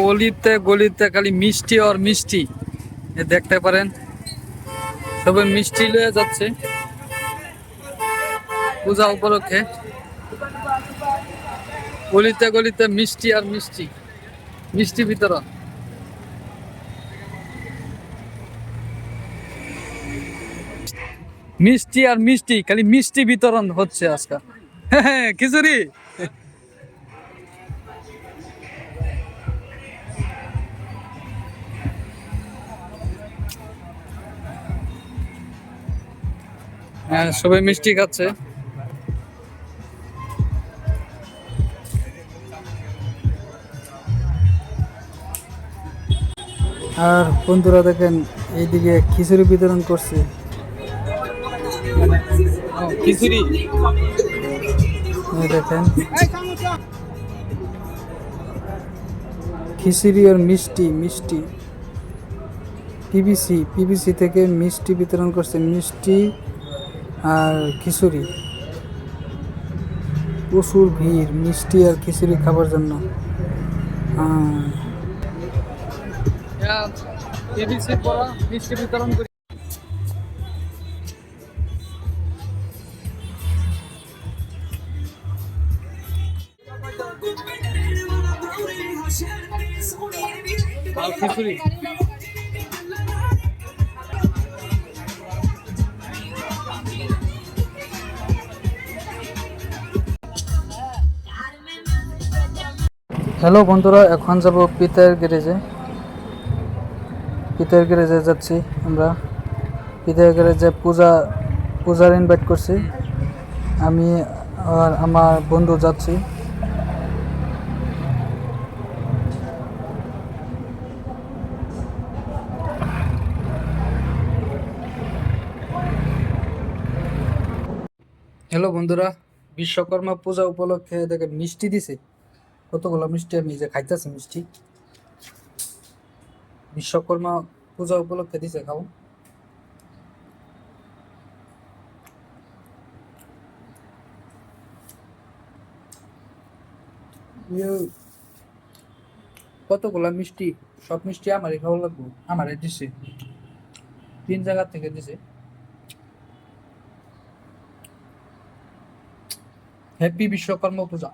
অলিতে গলিতে খালি মিষ্টি আর মিষ্টি, দেখতে পারেন সবাই মিষ্টি লয়ে যাচ্ছে পূজা উপলক্ষে। গলিতে গলিতে মিষ্টি আর মিষ্টি, মিষ্টি বিতরণ। মিষ্টি আর মিষ্টি, খালি মিষ্টি বিতরণ হচ্ছে আজকাল। হ্যাঁ, খিচুড়ি। হ্যাঁ, সবাই মিষ্টি খাচ্ছে। আর বন্ধুরা দেখেন এইদিকে খিচুড়ি বিতরণ করছে। খিচুড়ি দেখেন, খিচুড়ি আর মিষ্টি, মিষ্টি পিবিসি থেকে মিষ্টি বিতরণ করছে, মিষ্টি আর খিচুড়ি। প্রচুর ভিড় মিষ্টি আর খিচুড়ি খাবার জন্য। মিষ্টি বিতরণ করি। খিচুড়ি হ্যালো বন্ধুরা, এখন যাব পিতার গ্যারেজে। পিতার গ্যারেজে যাচ্ছি আমরা। পিতার গ্যারেজে পূজার ইনভাইট করছি, আমি আর আমার বন্ধু যাচ্ছি। হ্যালো বন্ধুরা, বিশ্বকর্মা পূজা উপলক্ষে দেখে মিষ্টি দিছে। কতগুলো মিষ্টি আমি যে খাইতেছি মিষ্টি, বিশ্বকর্মা পূজা উপলক্ষে দিছে, খাও। কতগুলা মিষ্টি, সব মিষ্টি আমারই খাওয়া লাগবো। আমারই দিছে, 3 জায়গা থেকে দিছে। হ্যাপি বিশ্বকর্মা পূজা।